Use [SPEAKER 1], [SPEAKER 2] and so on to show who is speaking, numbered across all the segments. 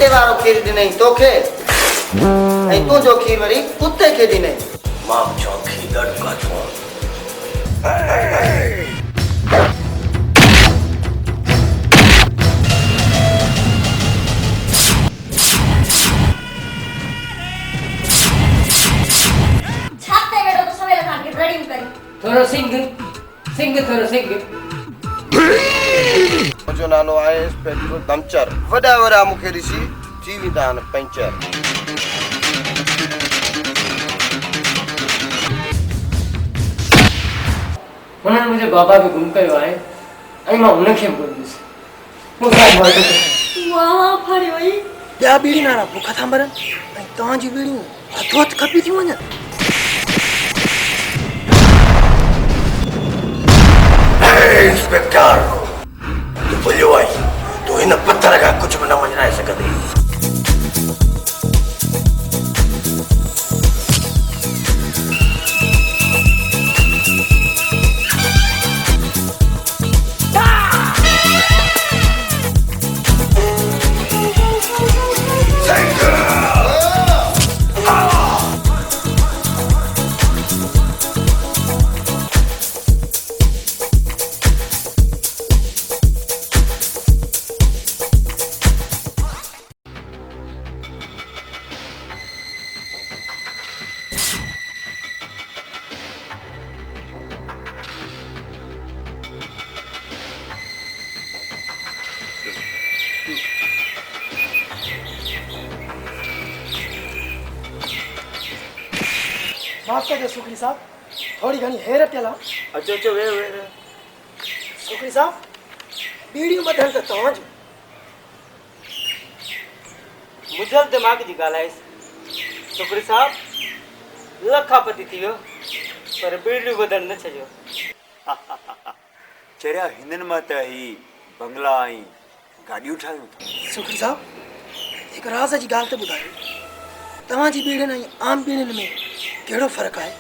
[SPEAKER 1] कुत्ते वारो खीर ॾिनई तोखे ऐं तुंहिंजो खीर वरी कुत्ते खे ॾिनई।
[SPEAKER 2] मां चौखी दड़का थो।
[SPEAKER 3] छाते वेठो तो सवेल खान के रेडी करी
[SPEAKER 4] थोरो सिंग थोरो सिंग।
[SPEAKER 1] मुंहिंजो नालो आहे इंस्पेक्टर दमचर। वॾा वॾा मूंखे ॾिसी थी वेंदा आहिनि पंचर।
[SPEAKER 4] हुननि मुंहिंजे बाबा खे गुम कयो आहे ऐं मां हुनखे बि ॻोल्हींदुसि।
[SPEAKER 3] वाह फड़ी वई
[SPEAKER 5] ॿिया बीड़ी नारा बुख था मरनि ऐं तव्हांजी बीड़ियूं हथो हथ खपी थियूं वञनि।
[SPEAKER 2] इंस्पेक्टर तू भुलियो आई तू हिन पत्थर खां कुझु बि न वञाए सघंदी।
[SPEAKER 5] माफ़ कजो सुखरी साहब, थोड़ी घणी हैरत पियल आहे।
[SPEAKER 1] अचो अचो वे वे
[SPEAKER 5] सुखरी साहब बीड़ियूं ॿधण त तव्हांजो।
[SPEAKER 4] मुझल दिमाग़ जी ॻाल्हि आहे छोकिरी साहब। लखापति थी वियो पर बीड़ियूं ॿधण न छॾियो।
[SPEAKER 2] चरिया हिननि मां त ही बंगला ऐं गाॾियूं ठाहियूं।
[SPEAKER 5] सुखरी साहब हिकु राज़ जी ॻाल्हि त ॿुधायो, तव्हांजी बीड़ियुनि ऐं आम बीड़ियुनि में कहिड़ो फ़र्क़ु आहे?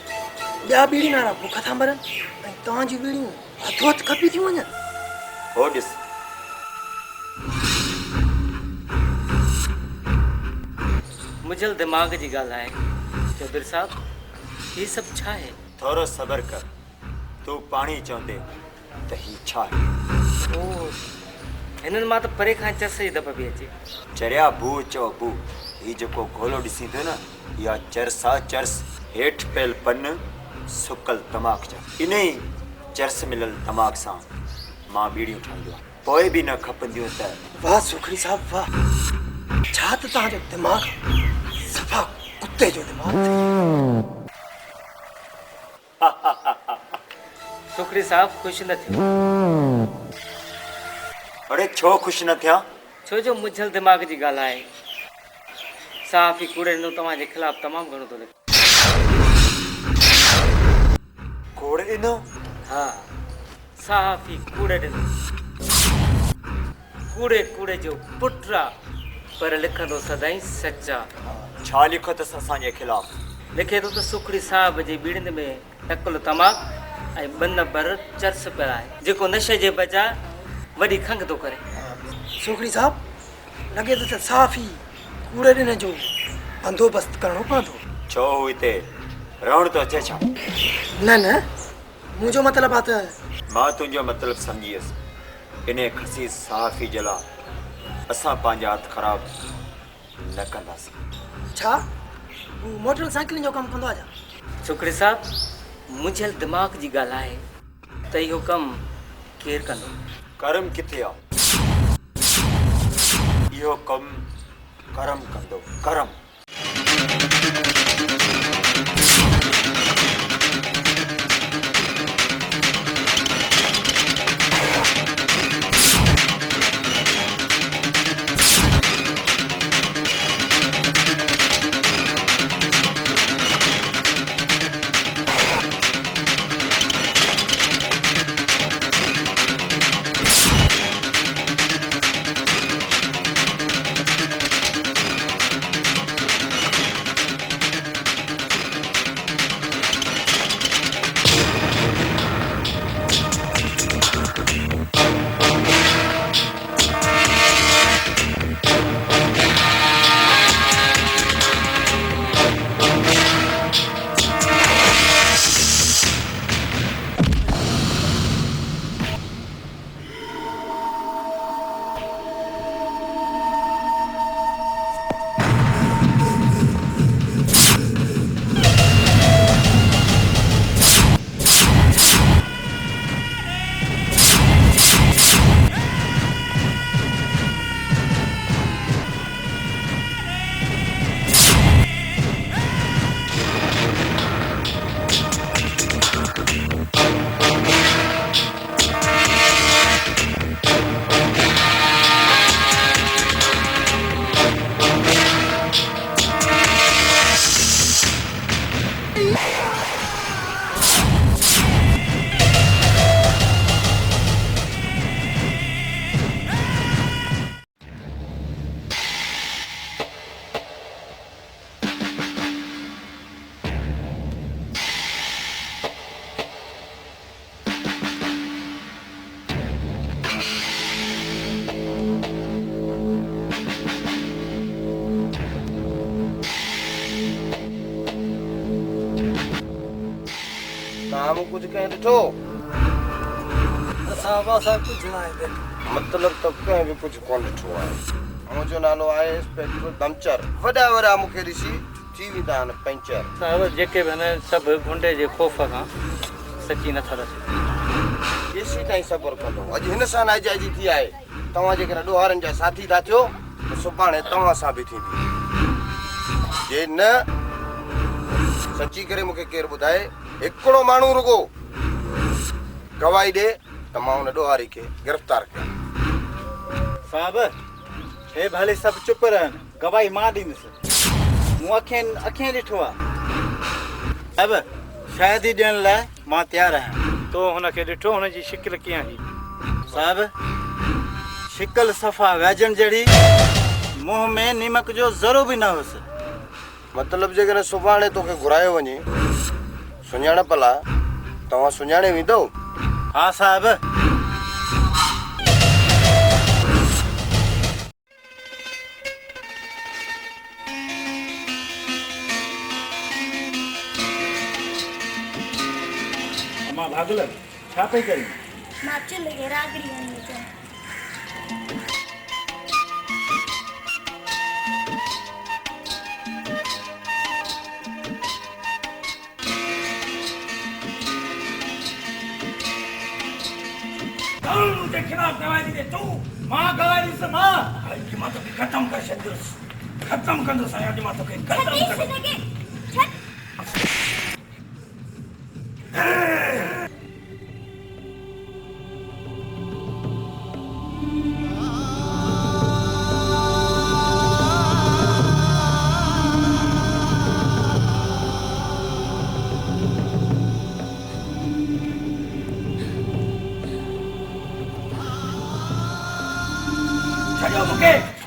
[SPEAKER 5] ॿिया बीड़ी नारा बुख था मरनि ऐं तव्हांजी बीड़ियूं हथो हथ खपी थियूं वञनि।
[SPEAKER 2] हो ॾिस
[SPEAKER 4] मुझल दिमाग़ जी ॻाल्हि आहे चौधरी साहब। ही सभु छा आहे?
[SPEAKER 2] थोरो सबर कर। तू पाणी चवंदे त ही छा आहे?
[SPEAKER 4] ओ हिननि मां त परे खां चस जी धप पई अचे।
[SPEAKER 2] चरिया बू चओ बू। ही जेको गोलो ॾिसी थो न इहा चर्स आहे चर्स। हेठि पियल पन सुकल तमाक जा। इन ई चर्स मिलियल तमाक सां मां बीड़ियूं ठाहींदो आहियां। पोइ बि न खपंदियूं त।
[SPEAKER 5] वाह सुखरी साहब वाह, छा त तव्हांजो दिमाग़ सफ़ा कुत्ते जो दिमाग़।
[SPEAKER 4] छोकिरी साहब ख़ुशि न थियो।
[SPEAKER 2] अड़े छो ख़ुशि न थिया?
[SPEAKER 4] छो जो मुझल दिमाग़ जी ॻाल्हि आहे। साफ़ ई कूड़े ॾिनो तव्हांजे ख़िलाफ़ु तमामु घणो थो लिखे।
[SPEAKER 2] कूड़े ॾिनो?
[SPEAKER 4] हा साफ़ ई कूड़े ॾिनो। कूड़े कूड़े जो पुट आहे पर लिखंदो सदाईं सचा।
[SPEAKER 2] छा लिखो अथसि असांजे ख़िलाफ़ु?
[SPEAKER 4] लिखे थो त सुखड़ी साहब जी बीड़ियुनि में टकुल तमाक ऐं ॿ भर चर्स पियल आहे जेको नशे जे बजाए वॾी खंघि थो करे।
[SPEAKER 5] सुखरी साहब लॻे थो त साफ़ ई कूड़े ॾिन जो बंदोबस्तु करणो पवंदो।
[SPEAKER 2] छो हिते रहण थो अचे छा?
[SPEAKER 5] न न मुंहिंजो मतिलबु आहे त
[SPEAKER 2] मां तुंहिंजो मतिलबु सम्झी वियुसि। इन खसीस साफ़ी जे लाइ असां पंहिंजा हथ ख़राबु न कंदासीं।
[SPEAKER 5] छा हू मोटर साइकिल जो कमु कंदो आहे छा?
[SPEAKER 4] छोकिरी साहब मुझल दिमाग़ जी ॻाल्हि आहे त इहो कमु केरु कंदो?
[SPEAKER 2] करम किथे आहे? इहो कमु करम कंदो। करम
[SPEAKER 1] साम्हूं कुझु कंहिं ॾिठो?
[SPEAKER 5] साहब असां कुझु न आहे
[SPEAKER 1] मतिलब त कंहिं बि कुझु कोन ॾिठो आहे। मुंहिंजो नालो आहे इंस्पेक्टर दमचर। वॾा वॾा मूंखे ॾिसी थी वेंदा आहिनि पंचर।
[SPEAKER 4] साहिब जेके बि आहिनि सभु गुंडे जे ख़ौफ़ खां सची नथा रचनि।
[SPEAKER 1] केसी ताईं सबर कंदो? अॼु हिन सां नाइजाइज़ी थी आहे। तव्हां जेकॾहिं ॾोहारनि जा साथी था थियो त सुभाणे तव्हां सां बि थींदी। जे न सची करे मूंखे केरु ॿुधाए हिकिड़ो माण्हू रुगो गवाही ॾे त मां हुन ॾोहारी खे गिरफ़्तार कयां।
[SPEAKER 6] साहब हे भले सभु चुप रहनि, गवाही मां ॾींदुसि। मूं अखियूं ॾिठो आहे। साहब शायदि ॾियण लाइ मां तयारु आहियां।
[SPEAKER 4] तो हुनखे ॾिठो, हुनजी शिकिल कीअं हुई?
[SPEAKER 6] साहब शिकल सफ़ा वैजन जहिड़ी, मुंहं में नीमक जो ज़रो बि न हुअसि।
[SPEAKER 1] मतिलब जेकॾहिं सुभाणे तोखे घुरायो वञे सुञाणप लाइ तव्हां सुञाणे वेंदव?
[SPEAKER 6] हा साहब।
[SPEAKER 7] मां भागल छा पई करी?
[SPEAKER 3] मां चुल्ह खे रागड़ी वञी अचां।
[SPEAKER 7] कौन के खिलाफ गवाही दे तू? मां गवाही से मां आज मां तो खत्म कर छदुस, खत्म कंदो साया आज मां तो खत्म कर।
[SPEAKER 3] छॾ छॾ।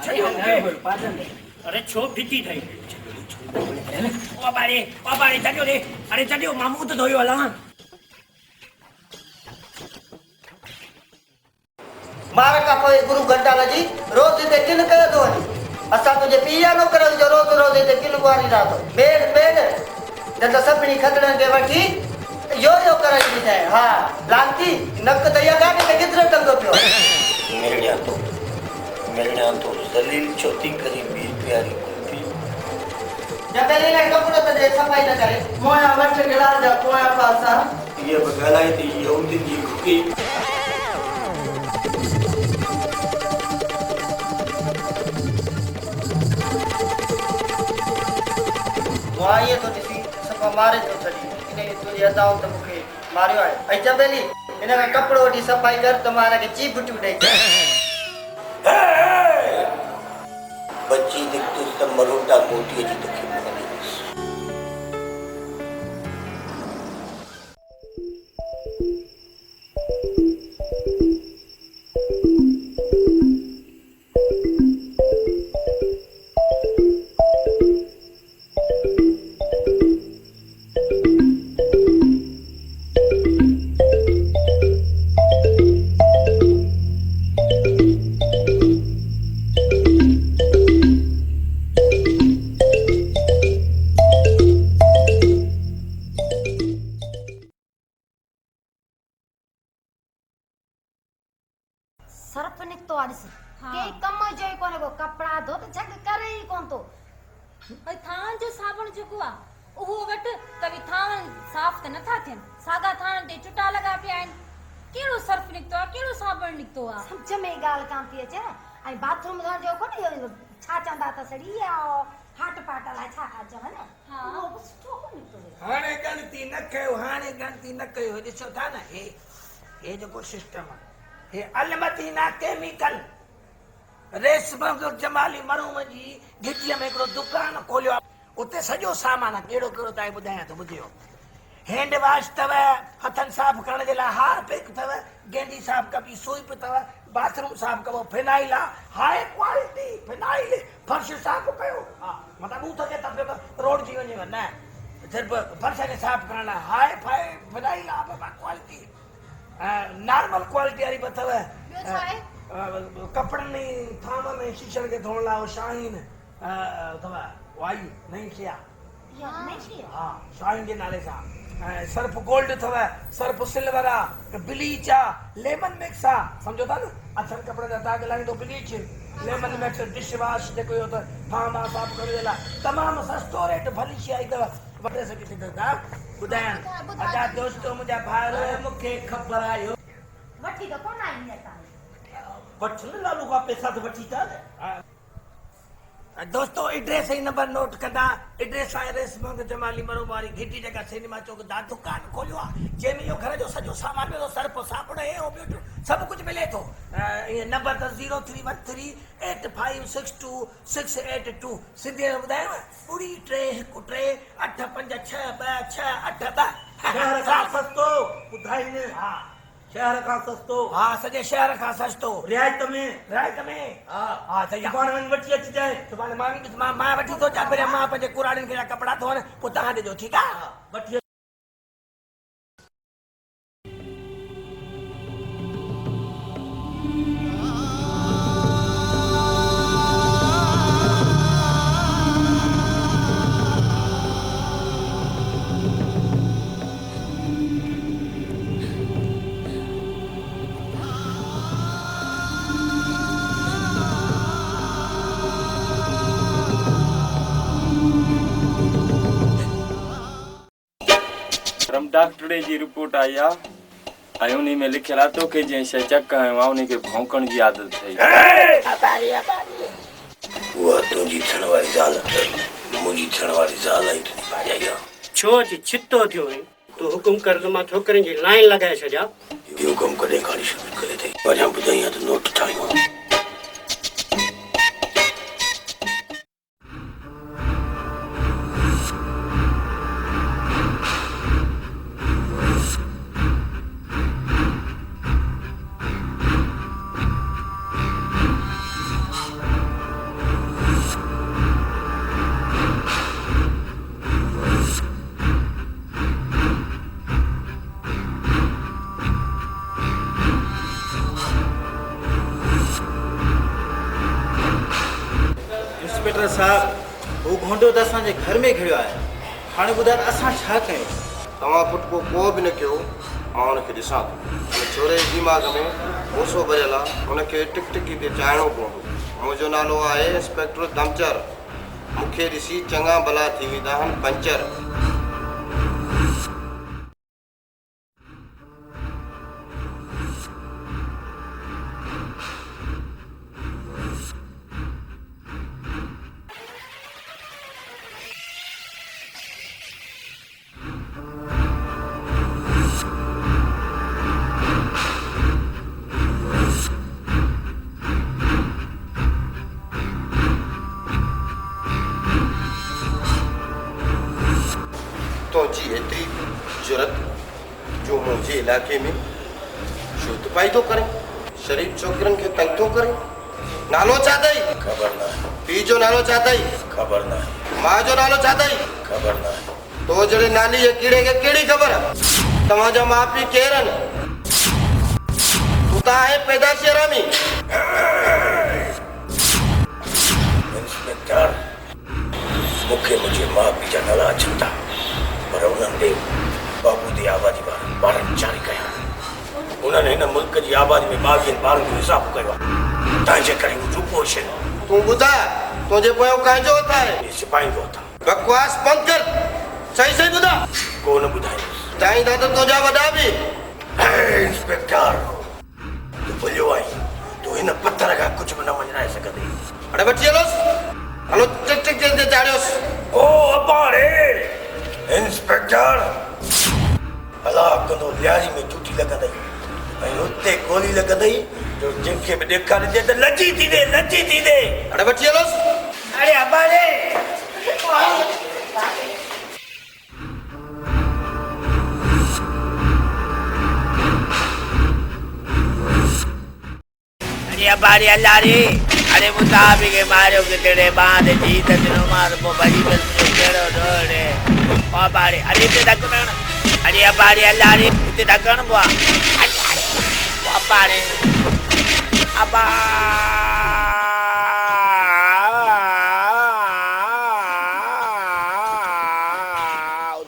[SPEAKER 7] छॾियो मूंखे। अरे छो भीती ठही? बाबाड़े छॾियो रे। अरे छॾियो मां मुंहुं त धोयो हलां।
[SPEAKER 8] मार का पोइ गुरु घंटाला जी रोज़ हिते किन कयो थो वञे। असां तुंहिंजे पीउ जा नौकर जो रोज़ रोज़ हिते किन गुआरी रहा थो। बेड न त सभिनी खतरनि खे वठी यो कराई थी जाए। हा लांती नक त इहा गाॾी ते केतिरो टंगो पियो
[SPEAKER 1] मिलणा तो ज़लील छोती करी बी प्यारी कुल्फी।
[SPEAKER 8] जबेली ने कपड़ो त दे सफाई न करे मोया वठ गिलास जा पोया पासा
[SPEAKER 1] ये बगालाई थी यहूदी जी कुकी।
[SPEAKER 8] मां ये तो ॾिसी सफ़ा मारे थो छॾी। इन तुंहिंजी अदाउं त मूंखे मारियो आहे। ऐं जबेली हिन खां कपिड़ो वठी सफ़ाई कर त मां हिनखे चीप बटियूं ॾेई
[SPEAKER 1] बच्ची निकतुस त मरोटा मोतीअ जी तोखे मिलंदीस।
[SPEAKER 3] सर्फ निकतो आ ॾिस। के कम जो ई कोने को कपड़ा धो त झग करे ई कोन तो।
[SPEAKER 9] भई थान जो साबुण जेको आहे उहो वटि त बि थान साफ़ त नथा थियनि। साॻा थान ते चुटा लॻा पिया आहिनि। कहिड़ो सर्फ निकितो आहे, कहिड़ो साबुण निकितो आहे?
[SPEAKER 3] सम्झ में ॻाल्हि कान थी अचे। ऐं बाथरूम धोइण जो कोन छा चवंदा त सड़ी इहा हाट पाट लाइ छा चवनि उहो बि सुठो कोन निकितो।
[SPEAKER 7] हाणे गणती न कयो, हाणे गणती न कयो। ॾिसो था न हे जेको सिस्टम आहे हे अलमदीना केमिकल रेशम जमाली मरूम जी गिटीअ में हिकिड़ो दुकान खोलियो आहे। उते सॼो सामान आहे। कहिड़ो कहिड़ो तव्हांखे ॿुधायां थो ॿुधियो। हैंड वॉश अथव, हथनि साफ़ करण जे लाइ हारपिक अथव, गेंडी साफ़ कबी सूप अथव, बाथरूम साफ़ कबो फिनाइल आहे, हाई क्वालिटी फिनाइल। फर्श साफ़ कयो, हा मतिलबु हू थो चए त रोड जी वञेव न, सिर्फ़ु फर्श खे साफ़ करण लाइ हाई फाई फिनाइल आहे बाबा क्वालिटी। नॉर्मल क्वालिटी वारी बि अथव। कपिड़नि थाम में शीशनि खे धोअण लाइ शाहीन अथव। वाई नई शइ आहे। हा शाहीन जे नाले सां सर्फ गोल्ड अथव सर्फ सिल्वर आहे ब्लीच आहे लेमन मिक्स आहे सम्झो था न अछनि कपिड़े जा दाग लाहींदो bleach lemon mix dish wash जेको इहो त फार्म आहे साफ़ करे जे लाइ तमामु सस्तो रेट भली शइ आई अथव वठे सघी सघो था ॿुधाइनि अदा दोस्तो मुंहिंजा भाइर मूंखे ख़बर आयो
[SPEAKER 3] वठी त कोन आई हींअर ताईं
[SPEAKER 7] वठ न लालू खां पैसा त वठी था न दोस्तों एड्रेस ही नंबर नोट कंदा एड्रेस आहे रेसमंग जमाली मरोबारी घिटी जगह सिनेमा चौक दा दुकान खोलियो आहे जंहिंमें इहो घर जो सॼो सामान मिलो सर्फ साबुण हे हो ॿियो सभु कुझु मिले थो इहे नंबर त 0313856268 सिंधी में ॿुधायांव ॿुड़ी 313856262 शहर खां सस्तो ॿुधाईंदे हा शहर खां सस्तो हा सॼे शहर खां सस्तो रियायत में हा त सुभाणे वञी वठी अचिजांइ सुभाणे मां वठी थो अचां पहिरियां मां पंहिंजे कुराड़ियुनि खे कपिड़ा धोअण पोइ तव्हां ॾिजो ठीकु आहे वठी
[SPEAKER 4] डॉक्टर जी रिपोर्ट आई आहे ऐं उन में लिखियल आहे तोखे जंहिं शइ चक कयो आहे उनखे भौंकण जी आदत अथई
[SPEAKER 1] उहा तुंहिंजी थियण वारी ज़ाल मुंहिंजी थियण वारी ज़ाल ई तुंहिंजी भाॼाई आहे
[SPEAKER 10] छो अॼु छितो थियो हुई तूं हुकुम कर त मां छोकिरनि जी लाइन लॻाए छॾियां
[SPEAKER 1] इहो कमु कॾहिं खाणी शुरू करे अथई अञा ॿुधाई त नोट ठाहियूं
[SPEAKER 6] इंस्पेक्टर साहब वो घोंडो त असांजे घर में घिरियो आहे हाणे ॿुधायो असां छा कयूं
[SPEAKER 1] तव्हां पुटको को बि न कयो मां हुनखे ॾिसां थो हुन छोरे जे दिमाग़ में मूसो भरियल आहे हुनखे टिकटिकी ते चाढ़िणो पवंदो मुंहिंजो नालो आहे इंस्पेक्टर दमचर मूंखे ॾिसी चङा भला थी वेंदा आहिनि पंचर तुंहिंजी एतिरी ज़रूरत जो मुंहिंजे इलाइक़े में शुद्ध पाई थो करे शरीफ़ छोकिरनि खे तंग थो करे नालो छा अथई ख़बर न आहे पीउ जो नालो छा अथई ख़बर न आहे माउ जो नालो छा अथई ख़बर न आहे तो जहिड़े नाली जे कीड़े खे कहिड़ी ख़बर आहे तव्हांजा माउ पीउ केरु आहिनि तूं त आहे पैदाशी हरामी इंस्पेक्टर मूंखे मुंहिंजे माउ पीउ जा नाला अचनि था पर उन्हनि ॾे बाबू जी आबादी वारनि ॿारनि जारी कया उन्हनि हिन मुल्क जी आबादी में 22 ॿारनि जो हिसाब कयो आहे तंहिंजे करे हू रुपोशन तूं ॿुधा तुंहिंजे पोयां कंहिंजो हथ आहे सिपाही जो हथ बकवास बंदि कर सही सही ॿुधा कोन ॿुधाईंदुसि चाहींदा त तुंहिंजा वॾा बि इंस्पेक्टर तूं भुलियो आहीं तूं हिन पथर खां कुझु बि न वञाए सघंदी हाणे वठी हलोसि हलो टिक टिक ते चाढ़ियोसि ओ अपाड़े इंस्पेक्टर भला कंदो लियारी में चूटी लॻंदई ऐं हुते गोली लॻंदई जो जंहिंखे बि ॾेखारिजे त लची थी ॾे हाणे वठी हलोसि अरे अबाड़े
[SPEAKER 7] अरे अबाड़े अल्लाह रे अरे मुताबी के मारो के तेरे बांध जीत दिनो मार वो बड़ी बल में केड़ो डोरे ओ बाड़े अरे ते डकण अरे अबाड़े अल्लाह रे ते डकण बुआ ओ बाड़े अबा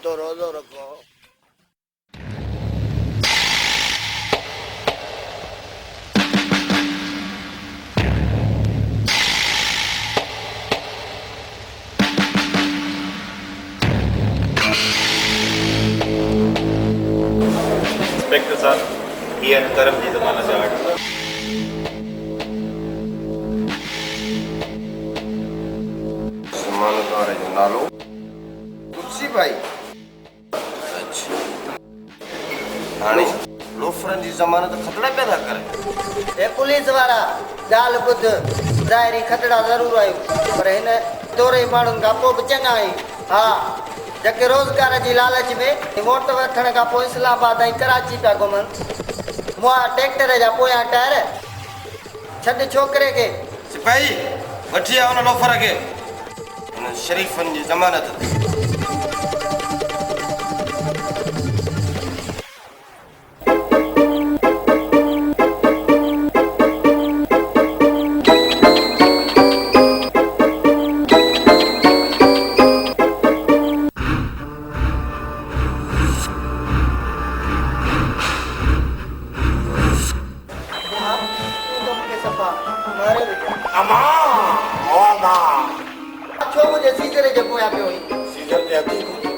[SPEAKER 7] तो रोजो रखो
[SPEAKER 6] ये करम जी ज़माना से आठ
[SPEAKER 1] ज़मानत वारे जो नालो तुलसी भाई। अच्छा हाणे लोफरनि जी ज़मानत खतरा पैदा करे।
[SPEAKER 8] ए पुलिस वारा ॻाल्हि ॿुध, ज़ाहिरी खतरा ज़रूरु आहियूं पर हिन दौरे माण्हुनि खां पोइ बि चङा आहियूं। हा, जेके रोज़गार जी लालच में वोट वठण खां पोइ इस्लामाबाद ऐं कराची पिया घुमनि। मुआ ट्रैक्टर जा पोयां टायर छॾ छोकिरे खे।
[SPEAKER 1] सिपाही वठी आ हुन लोफर खे, हुन शरीफ़नि जी ज़मानत ते।
[SPEAKER 8] छो मुंहिंजे सीजरे जे पोयां पियो हुई?
[SPEAKER 1] सीजर ते अती कोन थियो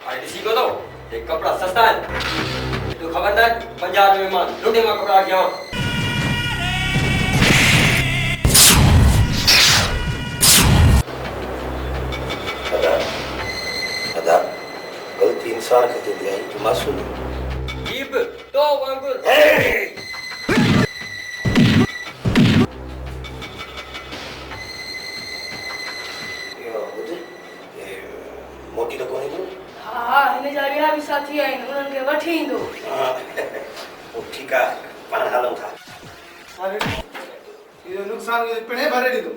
[SPEAKER 11] आईटीसी को दो एक कपड़ा सस्ता है तो खबरदार बाजार में मान लुटे में कपड़ा क्या
[SPEAKER 1] अदा गलती इंसान खे थींदी आहे तूं मासूम
[SPEAKER 11] जीप तो वांगुर
[SPEAKER 1] मोटी त कोन्हे तूं
[SPEAKER 12] हा हिन जा ॿिया बि साथी आहिनि उन्हनि खे वठी ईंदो
[SPEAKER 1] ठीकु आहे पाण हलूं था।
[SPEAKER 5] इहो नुक़सान पिणे भरे ॾींदो।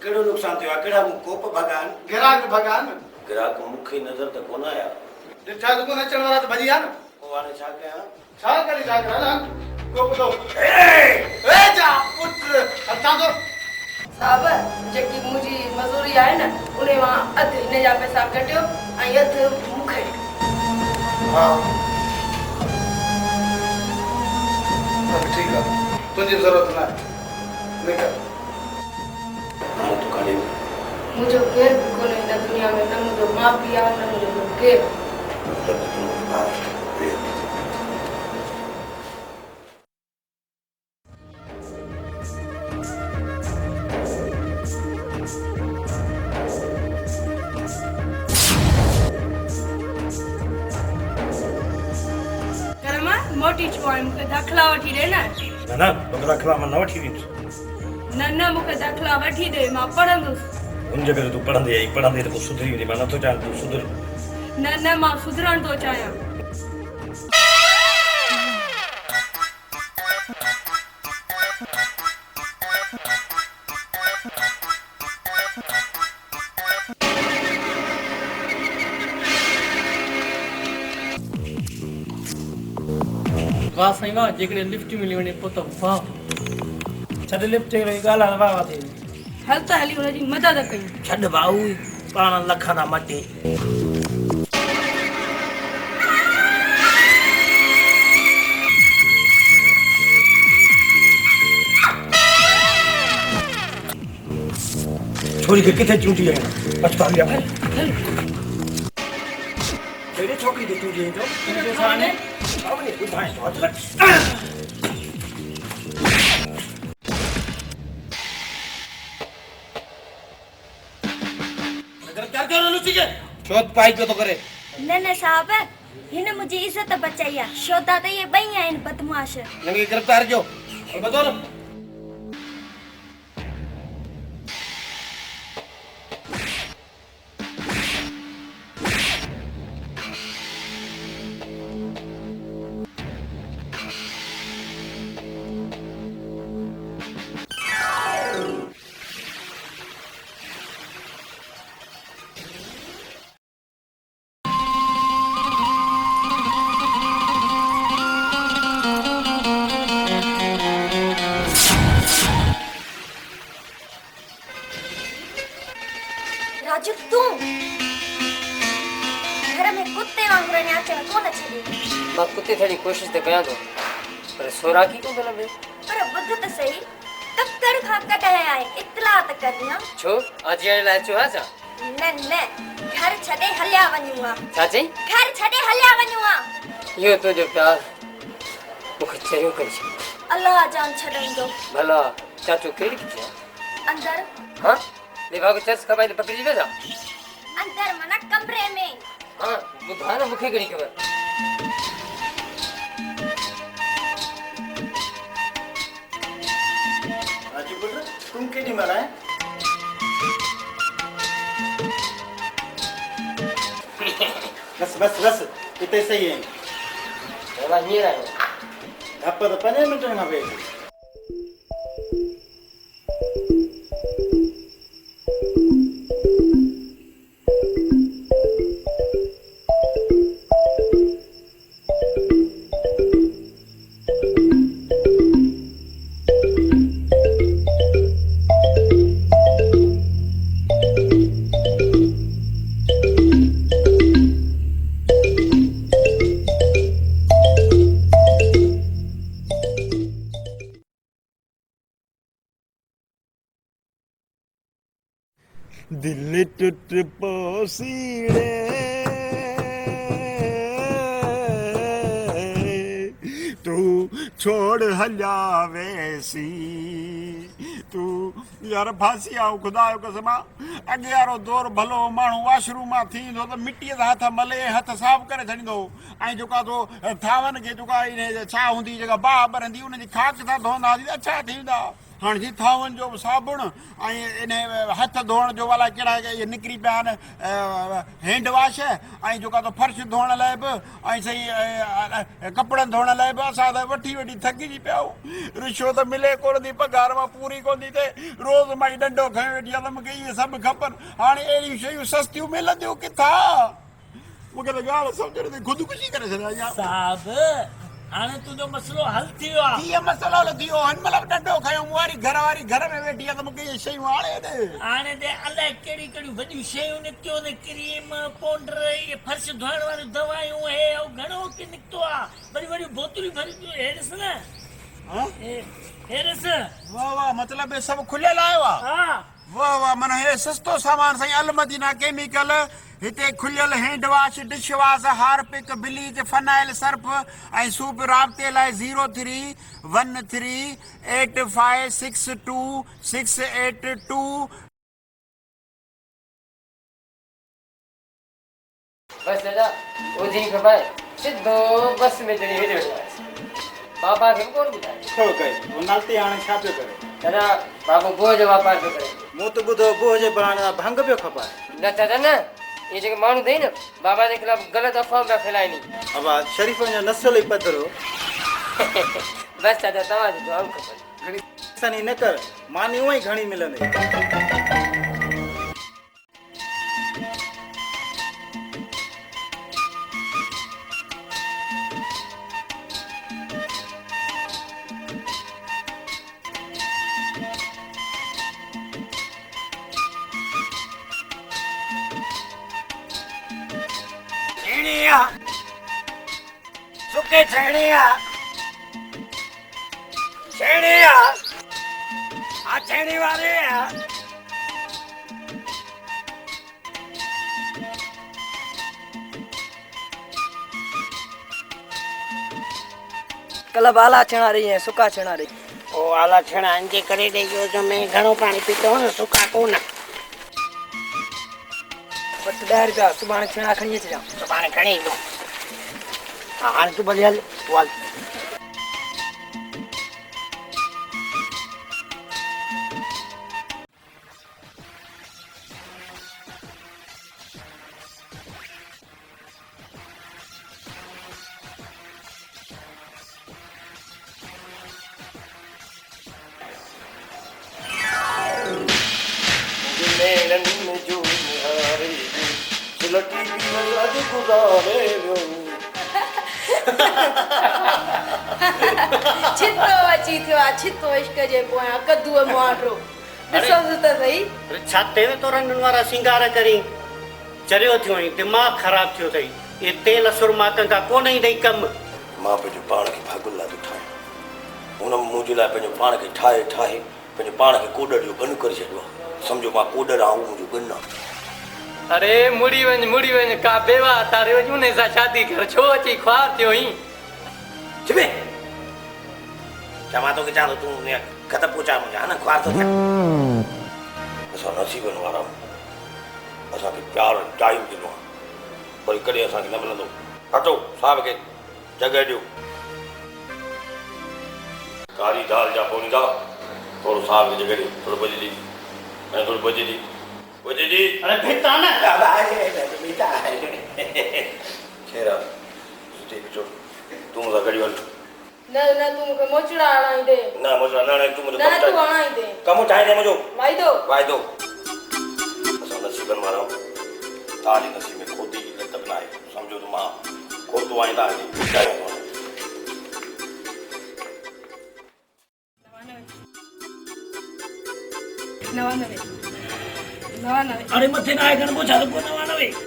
[SPEAKER 1] कहिड़ो नुक़सान थियो आहे? कहिड़ा कोप भॻान
[SPEAKER 5] ग्राहक भॻान
[SPEAKER 1] ग्राहक मूंखे नज़र त कोन आया।
[SPEAKER 5] ॾिठा त कोन अचण वारा त भॼी विया न।
[SPEAKER 1] पोइ हाणे छा कयां?
[SPEAKER 5] छा करे छा करा न को ॿुधो ए जा पुट हटां तो
[SPEAKER 12] साहब जेकी मुंहिंजी मज़ूरी आहे न उन मां अधु हिन जा पैसा कटियो ऐं अधु मूंखे ॾियो।
[SPEAKER 5] हा ठीकु आहे तुंहिंजी ज़रूरत न आहे निकर।
[SPEAKER 1] हाणे तूं काॾे
[SPEAKER 12] मुंहिंजो केरु बि कोन्हे हिन दुनिया में, न मुंहिंजो माउ पीउ आहे न मुंहिंजो केरु। करमा मोटी छो आहे मूंखे दाख़िला वठी ॾे न।
[SPEAKER 10] न न बगला खला मां न वठी ॾींदुसि।
[SPEAKER 12] न न मूंखे दाख़िला वठी ॾे मां पढ़ंदुसि।
[SPEAKER 10] हुन जॻह तूं पढ़ंदी आई पढ़ंदी त पोइ सुधरी वेंदी। मां नथो चाहियां तूं सुधर।
[SPEAKER 12] न न मां सुधरण थो चाहियां।
[SPEAKER 4] वाह साईं वाह, जेकॾहिं लिफ्ट मिली वञे पोइ त वाह।
[SPEAKER 10] छॾ लिफ्ट खे ॻाल्हि वाह वाह थिए।
[SPEAKER 12] हल त हली हुनजी मदद कयूं।
[SPEAKER 10] छॾ भाऊ पाण लखा ना मटे। छोरी खे किथे चूंटी आहे पछतावी आहे। कहिड़े छोकिरी खे चूंटी आहे जो तुंहिंजे सामने आवने ॿुधाए थो हथ लॻ।
[SPEAKER 1] छो पाई पियो थो करे?
[SPEAKER 9] न न साहब हिन मुंहिंजी इज़त बचाई आहे। छो त इहे ॿई आहिनि बदमाश।
[SPEAKER 1] हिन खे गिरफ़्तार कयो और बतौर
[SPEAKER 4] मां कुते थोड़ी कोशिश तो कयां तो पर सोराकी कोन थो लभे।
[SPEAKER 9] पर ॿुध त सही तकड़ खां कॾहिं आहे इतला त करी हा।
[SPEAKER 4] छो आज ये लाए छो आजा
[SPEAKER 9] न न घर छॾे हलिया वञूं हा।
[SPEAKER 4] छा चई
[SPEAKER 9] घर छॾे हलिया वञूं हा।
[SPEAKER 4] इहो तुंहिंजो प्यार मूंखे चरियो करे छॾियो।
[SPEAKER 9] अल्लाह जान छॾाईंदो।
[SPEAKER 4] भला चाचो कहिड़ी किथे आहे?
[SPEAKER 9] अंदर
[SPEAKER 4] हाँ देवा को चर्च कबाई पकड़ी वेदा
[SPEAKER 9] अंदर मना कमरे में।
[SPEAKER 4] हाँ ॿुधा न मूंखे कहिड़ी ख़बर।
[SPEAKER 6] राजू पुत्र तुम केॾी महिल आहे? बस हिते सही आहीं।
[SPEAKER 4] देवा हींअर आयो
[SPEAKER 6] धप त 5 मिंटनि खां वेही।
[SPEAKER 13] दिल टूट पोसीड़े तू छोड़ हलिया वेसी तू यार फांसी आओ खुदा जो कसम अॻे वारो दौर भलो माण्हू वाशरूम मां थींदो त मिटीअ सां हथ मले हथ साफ़ करे छॾींदो ऐं जेका तो थावनि खे जेका इन छा हूंदी जेका बाह ॿरंदी उनजी खाक सां धोईंदा हुआसीं अच्छा थींदा। हाँ जी थावन जो साबुण इन हथ धोण जो वाला कड़ा ये निकरी पिया आहिनि हैंड वॉश ऐं जेका तो फर्श धोण लाइ बि ऐं सही कपिड़नि धोण लाइ बि असां त वठी थकिजी पिया आहियूं। रिश्वत मिले कोन थी पघार मां पूरी कोन थी थिए रोज़ मां डंडो खयो वेठी आहे त मूंखे इहे सभु खपनि। हाणे अहिड़ियूं शयूं सस्तियूं मिलंदियूं किथां? मूंखे त ॻाल्हि सम्झ नथी ख़ुदकुशी करे छॾिया
[SPEAKER 7] साहब हाणे तुंहिंजो मसलो हल थी वियो आहे।
[SPEAKER 13] कीअं मसलो हल थी वियो? हिन महिल डंडो खयो मूं वारी घर में वेठी आहे त मूंखे इहे शयूं हाणे ॾे।
[SPEAKER 7] हाणे त अलाए कहिड़ी कहिड़ियूं वॾियूं शयूं निकितियूं आहिनि क्रीम पाउडर इहे फर्श धोइण वारियूं दवायूं हे घणो की निकितो आहे वॾियूं वॾियूं बोतलूं भरियूं हे ॾिस न हे ॾिस।
[SPEAKER 13] वाह वाह मतलब ये सब खुलियल आयो आहे।
[SPEAKER 7] हा
[SPEAKER 13] वाह वाह माना हे सस्तो सामान साईं अल मदीना केमिकल हिते खुलियल hand wash dish wash Harpic bleach phenyl Surf ऐं सूप राब्ते लाइ 03138562
[SPEAKER 4] बस दादा वो जी खपाए सिद्धो बस में चढ़ी हेॾे वेठो आहे। बाबा खे कोन ॿुधाए
[SPEAKER 6] छो कई वो नालती हाणे छा पियो करे?
[SPEAKER 4] दादा बाबू बोझ जो वापार पियो करे।
[SPEAKER 6] मूं त ॿुधो बोझ जे बहाने भंग पियो खपाए।
[SPEAKER 4] न दादा न ये जेके माण्हू अथई न बाबा जे ख़िलाफ़ ग़लति अफ़वाह पिया फैलाइनि।
[SPEAKER 6] अब शरीफ़नि जो नस्ल ई पधरो।
[SPEAKER 4] बस दादा तव्हांजो दुआऊं खपनि।
[SPEAKER 6] घणी सनी न कर मानी उहा ई घणी मिलंदी।
[SPEAKER 7] सुके छेड़िया छेड़िया आ छेड़ी वाले
[SPEAKER 5] कल आला छेड़ा रही है सुका छेड़ा रही।
[SPEAKER 7] ओ आला छेड़ा इंजे करे दे जो में घणो पानी पीतो न सुका कोन।
[SPEAKER 5] बस 10 रुपया सुभाणे छेड़ा खणी अचिजां।
[SPEAKER 7] सुभाणे खणी ईंदो। हाणे तूं भले हल तूं हल।
[SPEAKER 12] छितो अची थियो आहे छितो इश्क जे पोयां कद्दूअ मुआंडो ॾिसो त सही।
[SPEAKER 10] छा तेल तो रंगनि वारा सिंगार करी चरियो थियो ऐं दिमाग़ ख़राब थियो अथई। ये तेल सुरमा कंदा कोन ईंदई कमु।
[SPEAKER 1] मां पंहिंजो पाण खे भागुल लाइ थो ठाहियां हुन मुंहिंजे लाइ पंहिंजो पाण खे ठाहे पंहिंजे पाण खे कोडर जो गन करे छॾियो आहे सम्झो मां कोडर आहियां मुंहिंजो गन आहे
[SPEAKER 11] अरे मुड़ी वञ का बेवा तारे वञ उन सां शादी कर छो अची ख्वार थियो ई
[SPEAKER 1] छिबे मां तोखे चवां थो तूं खत पहुचा मुंहिंजा न ख्वार थो थिए असां नसीबनि वारा असांखे प्यार टाइम ॾिनो आहे वरी कॾहिं असांखे न मिलंदो हटो साहिब खे जॻह ॾियो कारी दाल जा पोणींदा थोरो साहिब खे जॻह ॾियो थोरो भॼी ॾी ऐं थोरो भॼी ॾी
[SPEAKER 10] अरे भिता न
[SPEAKER 1] खेरा तूं मूंसां गॾु हल
[SPEAKER 12] न तू मूंखे मोचड़ा हणाई दे
[SPEAKER 1] न मुंहिंजो न तूं
[SPEAKER 12] न तू हणाई दे
[SPEAKER 1] कमु ठाहे ॾे मुंहिंजो
[SPEAKER 12] वाइदो
[SPEAKER 1] असां नसीबनि वारा तव्हांजे नसीब में खोती जी लत बि न आहे सम्झो त मां खोतो आहीं तव्हांजी
[SPEAKER 10] अरे मथे ना आए गन पूछा तो 99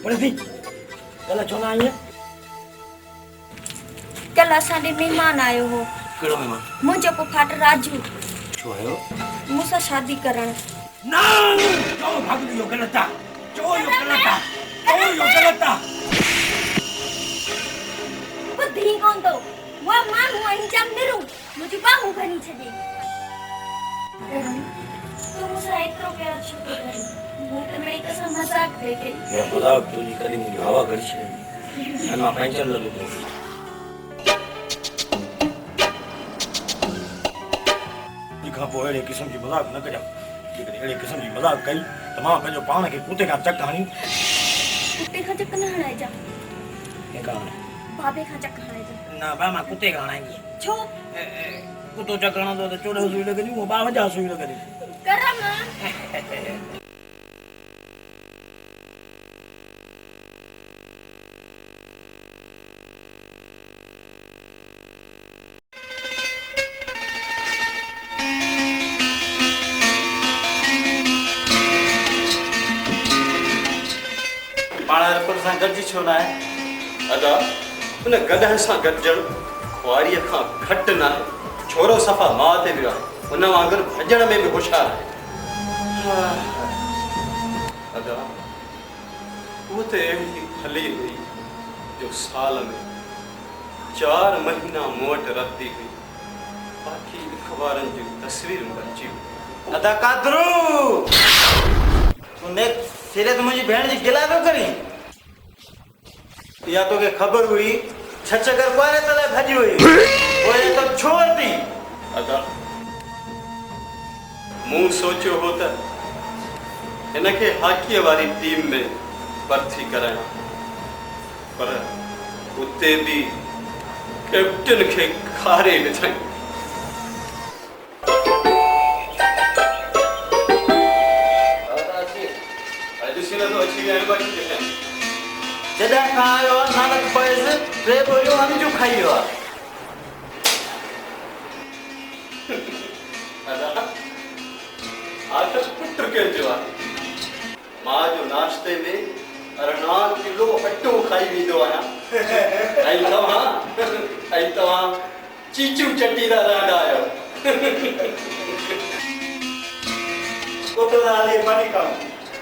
[SPEAKER 5] पड़े कल छोना आई है
[SPEAKER 9] कल असांजे मेहमान आयो हो
[SPEAKER 5] कहिड़ो महिमान
[SPEAKER 9] मुंहिंजो पुफाट राजू
[SPEAKER 5] छो आयो
[SPEAKER 9] मूंसां शादी करण
[SPEAKER 5] ना चो भाग दियो गलत आहे चो यो गलत आहे
[SPEAKER 9] ॿुधी कोन थो उहा माण्हू आहीं जाम निरू मुंहिंजी बाहूं खणी छॾे तूं मूंसां एतिरो प्यार छो थो करीं मूं त मेरी कसम मज़ाक पई कई
[SPEAKER 1] या मज़ाक तुंहिंजी कॾहिं मुंहिंजी हवा करे छॾी ऐं मां पंहिंजनि लॻो पियो खां पोइ अहिड़े क़िस्म जी मज़ाक न कजां जेकॾहिं अहिड़े क़िस्म जी मज़ाक कई त मां पंहिंजो पाण खे कुते खां चक हणी
[SPEAKER 9] कुते खां चक न हणाइजां बाबे खां चक हणाइजां
[SPEAKER 5] न बा मां कुते खां हणाईंदी
[SPEAKER 9] छो
[SPEAKER 5] कुतो चक हणंदो त 14 सुई लॻंदी 52 सुई लॻंदी
[SPEAKER 9] करम
[SPEAKER 6] सां गॾिजी छो न आहे अदा हुन गॾण सां गॾिजण खुआरीअ खां घटि न आहे छोरो सफ़ा माउ ते वियो आहे हुन वांगुरु भॼण में बि होशियारु आहे अदा उहो त अहिड़ी हली हुई जो साल में 4 महीना मूं वटि रहंदी हुई बाक़ी अख़बारनि जूं तस्वीरूं बचियूं
[SPEAKER 4] अदा कादरू तूं सिरे त मुंहिंजी भेण जी गिला पियो करी या तोखे ख़बर हुई छछगर कुआरे तले भॼी हुई पोइ तो छो वरिती
[SPEAKER 6] अदा मूं सोचियो हो त हिनखे हॉकीअ वारी टीम में भर्ती करायां पर उते बि कैप्टन खे खारे विधाई
[SPEAKER 4] जॾहिं खां आयो आहे नानक पैस 3 गोलियूं हमिजूं खाई वियो आहे
[SPEAKER 6] पुट कंहिंजो आहे मां जो नाश्ते में 18 किलो अटो खाई वेंदो आहियां ऐं तव्हां चीचू चटीदा रहंदा आहियो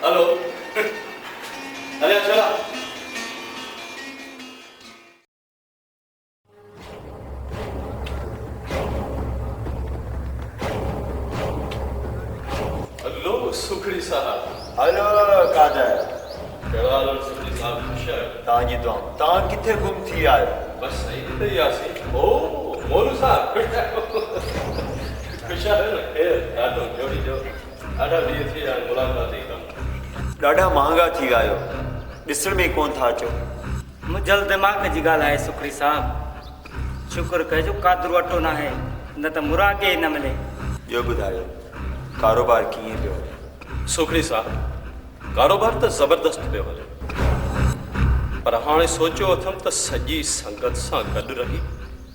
[SPEAKER 6] हलो हले चला हेलो सुखड़ी साहब
[SPEAKER 2] हेलो कादर
[SPEAKER 6] कहिड़ा हाल सुखड़ी साहब ख़ुशि
[SPEAKER 2] तव्हांजी दुआ तव्हां किथे गुम थी आहियो
[SPEAKER 6] बस सही ते यासी ओ मोनू साहब ख़ुशि आहे न ख़ैर ॾाढो जोड़ी जो ॾाढा ॾींहं थी विया मुलाक़ात ई कमु
[SPEAKER 2] ॾाढा महांगा थी विया आहियो ॾिसण में कोन था अचो
[SPEAKER 4] मुंहिंजल दिमाग़ जी ॻाल्हि आहे सुखड़ी साहब शुक्र कजो कादरू अटो न आहे न त मुरागे ई न मिले
[SPEAKER 2] ॿियो ॿुधायो कारोबार कीअं पियो हले
[SPEAKER 6] सुखड़ी साहब कारोबार त ज़बरदस्त पियो हले पर हाणे सोचियो अथमि त सॼी संगत सां गॾु रही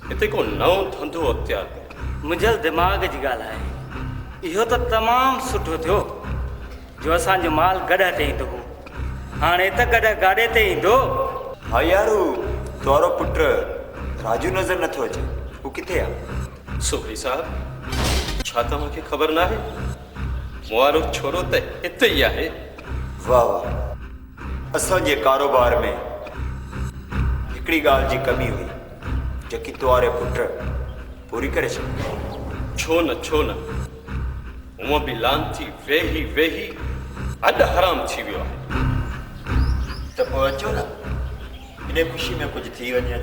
[SPEAKER 14] हिते को नओं धंधो अख़्तियार कयो।
[SPEAKER 4] मुंहिंजल दिमाग़ जी ॻाल्हि आहे। इहो त तमामु सुठो थियो जो असांजो माल गॾ ते ईंदो हो, हाणे त गॾ गाॾे ते ईंदो।
[SPEAKER 2] हा यार तोरो पुट राजू नज़र नथो अचे, हू किथे आहे?
[SPEAKER 14] सुखड़ी साहब, छा तव्हांखे ख़बर न आहे? मुआरो छोरो त हिते ई आहे।
[SPEAKER 2] वाह वाह, असांजे कारोबार में हिकिड़ी ॻाल्हि जी कमी हुई जेकी तोरे पुट पूरी करे छॾी।
[SPEAKER 14] छो न, हूअं बि लांथी वेही वेही अॾु हराम थी वियो आहे।
[SPEAKER 2] त पोइ अचो न, इन ख़ुशी में कुझु थी वञे।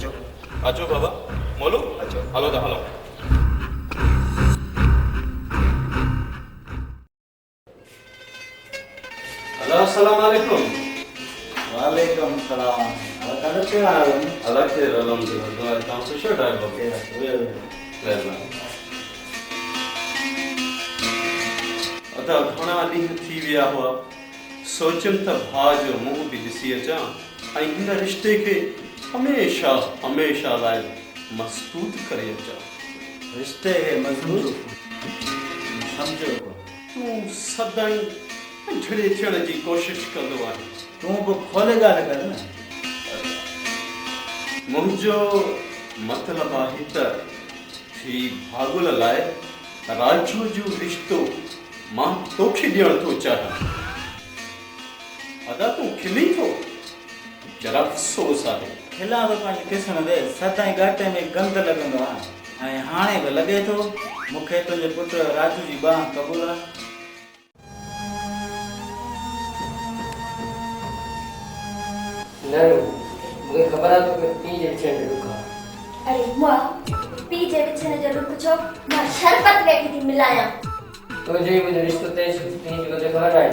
[SPEAKER 14] अचो बाबा, मोलो
[SPEAKER 2] अचो,
[SPEAKER 14] हलो त हलो। हेलो, अस्सलाम वालेकुम।
[SPEAKER 6] वालेकुम सलाम। कल से आयो
[SPEAKER 14] अल्लाह के अलहमदुलिल्लाह। तव्हां सुठो ड्राइवर अदा घणा ॾींहं थी विया हुआ, सोचियमि त भाउ जो मुंहुं बि ॾिसी अचां ऐं हिन रिश्ते खे हमेशा लाइ मज़बूत करे अचां।
[SPEAKER 6] रिश्ते खे मज़बूत सम्झो,
[SPEAKER 14] तूं सदाई झड़े थियण जी कोशिश कंदो आहीं।
[SPEAKER 6] तूं बि खोले ॻाल्हि कर न।
[SPEAKER 14] मुंहिंजो मतिलबु आहे त ही भागुल लाइ राजू जो रिश्तो मां तोखे ॾियण थो चाहियां। अदा तूं खिली थो, जरा अफ़सोस आहे।
[SPEAKER 6] खिला तो पंहिंजी क़िस्म दे, सदाई घाटे में गंद लॻंदो आहे ऐं हाणे बि लॻे थो मूंखे तुंहिंजे पुट राजू जी बांह क़बूल आहे।
[SPEAKER 11] मूंखे ख़बर आहे तोखे पीउ जे विछण जो दुख आहे।
[SPEAKER 15] अरे मुआ पीउ जे विछण जो दुख छो, मां शरबत वेठी थी मिलायां।
[SPEAKER 11] तुंहिंजो ई मुंहिंजो रिश्तो तेज पीउ जो तोखे ख़बर आहे।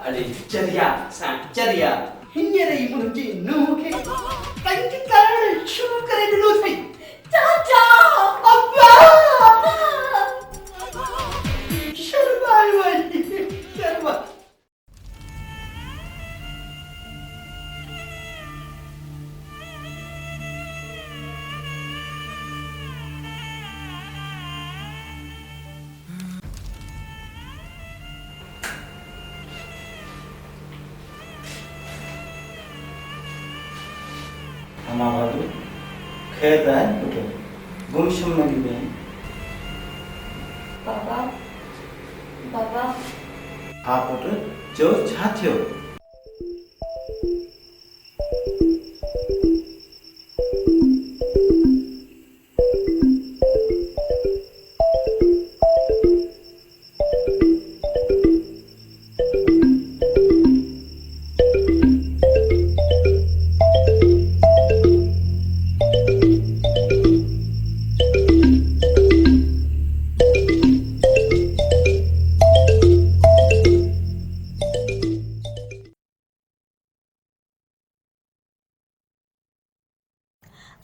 [SPEAKER 10] अरे चरिया हींअर ई मुंहिंजी नुंहुं खे कंज करणु शुरू करे ॾिनो अथई।
[SPEAKER 15] चाचा
[SPEAKER 10] अब्बा शर्मायो आहे, शर्मा।
[SPEAKER 6] हमारा बाबू खैर है पुट, गुमशुम न थी वई।
[SPEAKER 15] बाबा
[SPEAKER 6] हा पुट, चओ छा थियो?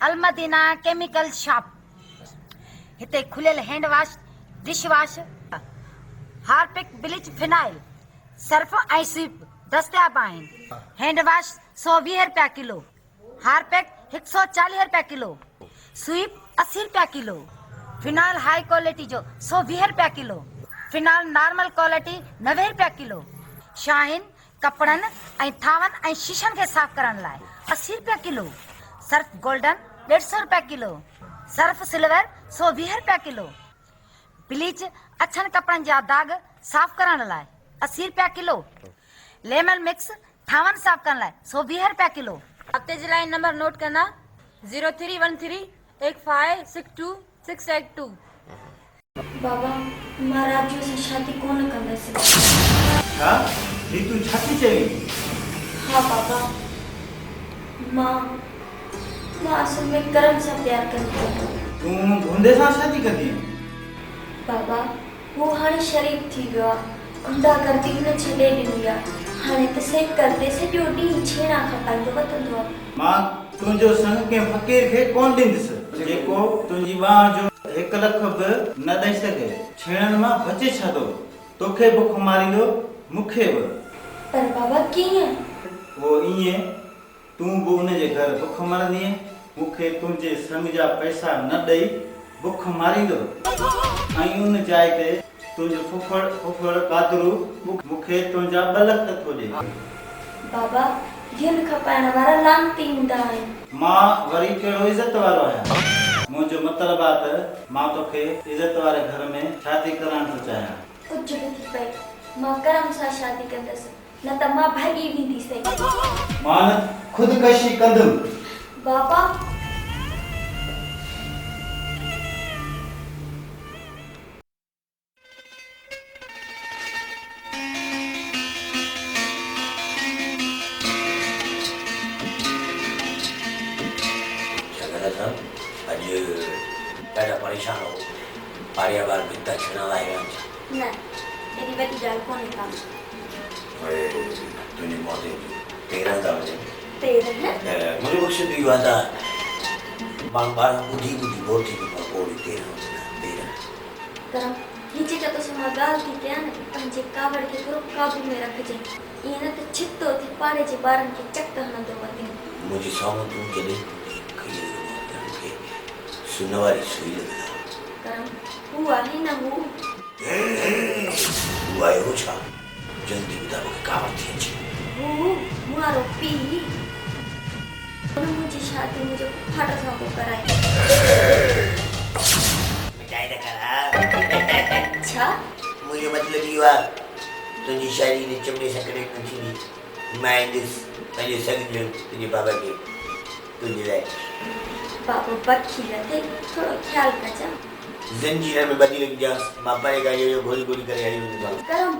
[SPEAKER 3] अलमदीना केमिकल शॉप, हिते खुलियल hand wash, dish wash, Harpic, bleach, phenyl, Surf ऐं स्वीप दस्तियाब आहिनि। हैंड वॉश 120 रुपया किलो, हार्पिक 140 रुपया किलो, स्वीप 80 रुपया किलो, फिनाइल हाई क्वालिटी जो 120 रुपया किलो, फिनाइल नॉर्मल क्वालिटी 90 रुपया किलो, शाहीन कपड़नि ऐं थावनि ऐं शीशनि खे साफ़ करण लाइ 80 रुपया किलो, सर्फ गोल्डन 150 रुपया किलो, सर्फ सिल्वर 120 रुपया किलो, ब्लीच अछनि कपड़नि जा दाग साफ़ करण लाइ 80 रुपया किलो, लेमन मिक्स थावनि साफ़ करण लाइ 120 रुपया किलो।
[SPEAKER 9] हफ्ते जे लाइ नंबर नोट करना 03138562
[SPEAKER 15] बाबा मां राजू से शादी कोन कंदसि।
[SPEAKER 6] छा ही तू छाती चई?
[SPEAKER 15] हाँ बाबा, मां असल में करम से प्यार करती हूँ।
[SPEAKER 6] तू धुंधे सां शादी कंदी?
[SPEAKER 15] बाबा वो हाणे शरीफ थी वियो आहे, गुंडागर्दी हुन छॾे ॾिनी आहे, हाणे त सेक करदे सॼो ॾींहुं छेड़ा खपाईंदो वठंदो आहे।
[SPEAKER 6] मां तुंहिंजो संग कंहिं फ़क़ीर खे कोन ॾींदुसि जेको तुंहिंजी बांह जो 1 लख बि न ॾेई सघे। छेड़नि मां बचे छा थो? तोखे बुख मारींदो, मूंखे बि।
[SPEAKER 15] पर बाबा कीअं?
[SPEAKER 6] वो ईअं तूं बि हुनजे घर बुख मरंदीअ मूंखे तुंहिंजे संग जा पैसा न ॾेई बुख मारींदो ऐं उन जाइ ते तुंहिंजो फुफड़ कादरू मूंखे तुंहिंजा बलक नथो ॾे।
[SPEAKER 15] बाबा धियन खपाइण वारा लानती हूंदा आहिनि।
[SPEAKER 6] मां वरी कहिड़ो इज़त वारो आहियां? मुंहिंजो मतिलबु आहे त मां तोखे इज़त वारे घर में शादी कराइण थो चाहियां।
[SPEAKER 15] कुझु बि थी पए मां करम सां शादी कंदसि न त मां भाॼी वेंदीसि।
[SPEAKER 6] मां न ख़ुदकशी कंदुमि।
[SPEAKER 15] बाबा
[SPEAKER 16] अॼु ॾाढा परेशान हो पाड़िया ॿार भिता छॾण लाइ आया
[SPEAKER 15] न एॾी वॾी ॻाल्हि कोन्हे का।
[SPEAKER 16] तुंहिंजी मौत 13 था वञनि।
[SPEAKER 15] 13
[SPEAKER 16] मुंहिंजो मक़सदु इहो आहे त माण्हू ॿार ॿुधी बोर थी पियो पोइ 13
[SPEAKER 15] करम ही जेका तोसां मां ॻाल्हि थी कयां न पंहिंजे कावड़ खे थोरो काबू में रखिजे ईअं न त छितो थी पाड़े जे ॿारनि खे चक हणंदो वञे।
[SPEAKER 16] मुंहिंजे साम्हूं तूं जॾहिं सुन वारी सुई लॻंदा
[SPEAKER 15] करम हू आहे न हू
[SPEAKER 16] आहे हो छा जल्दी ॿुधा मूंखे कावड़ थी अचे।
[SPEAKER 15] हू मुआरो पीउ हुन मुंहिंजी शादी मुंहिंजो फुफाट सां पोइ कराए।
[SPEAKER 16] मिठाई न कर
[SPEAKER 15] छा?
[SPEAKER 16] मुंहिंजो मतिलबु इहो आहे तुंहिंजी शादी हिन चमड़े सां कॾहिं न थींदी। मां ईंदुसि पंहिंजे सॻ तुंहिंजे बाबा खे तुंहिंजे लाइ
[SPEAKER 15] बाबा बखी लथे थोरो ख्याल कजा।
[SPEAKER 16] ज़ंजीर में ॿधी लॻी जांसि मां परे गाॾीअ जो गोली गोली करे हली वेंदोमांसि।
[SPEAKER 15] करम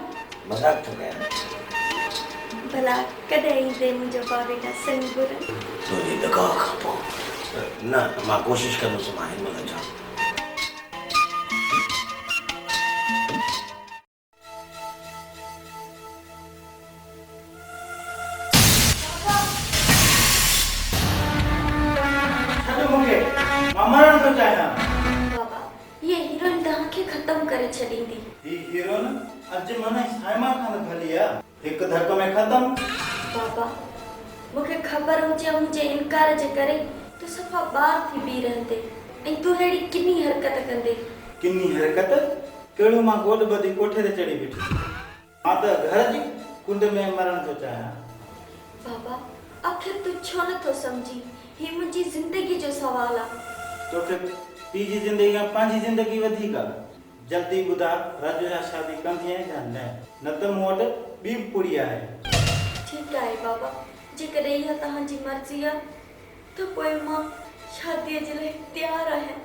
[SPEAKER 16] मज़ाक थो कयां।
[SPEAKER 15] भला कॾहिं ईंदे मुंहिंजो बाबे खां संगुर?
[SPEAKER 16] तुंहिंजी दगा खां पोइ न मां कोशिशि कंदुसि मां हिन महिल अचां।
[SPEAKER 15] बाबा ये हीरोइन तव्हांखे ख़तम करे छॾींदी।
[SPEAKER 6] ही हीरोइन अॼु माना साइमा खान भली आहे हिकु धक में ख़तम।
[SPEAKER 15] बाबा मूंखे ख़बर हुजे मुंहिंजे इनकार जे करे तू सफ़ा ॿार थी बीह रहंदे ऐं तू अहिड़ी किनी हरकत कंदे।
[SPEAKER 6] किनी हरकत? कहिड़ो मां गोल ॿधी कोठे ते चढ़ी बीठी मां त घर जी कुंड में मरण थो चाहियां।
[SPEAKER 15] बाबा आख़िर तू छो नथो सम्झी ही मुंहिंजी ज़िंदगी जो सवाल आहे।
[SPEAKER 6] तोखे पीउ जी ज़िंदगी खां पंहिंजी ज़िंदगी वधीक आहे। जल्दी ॿुधा राजू सां शादी कंदी या न त मूं वटि ॿी पुड़ी आहे।
[SPEAKER 15] ठीकु आहे बाबा जेकॾहिं इहा तव्हांजी मर्ज़ी आहे त पोइ मां शादीअ जे लाइ तयारु आहियां।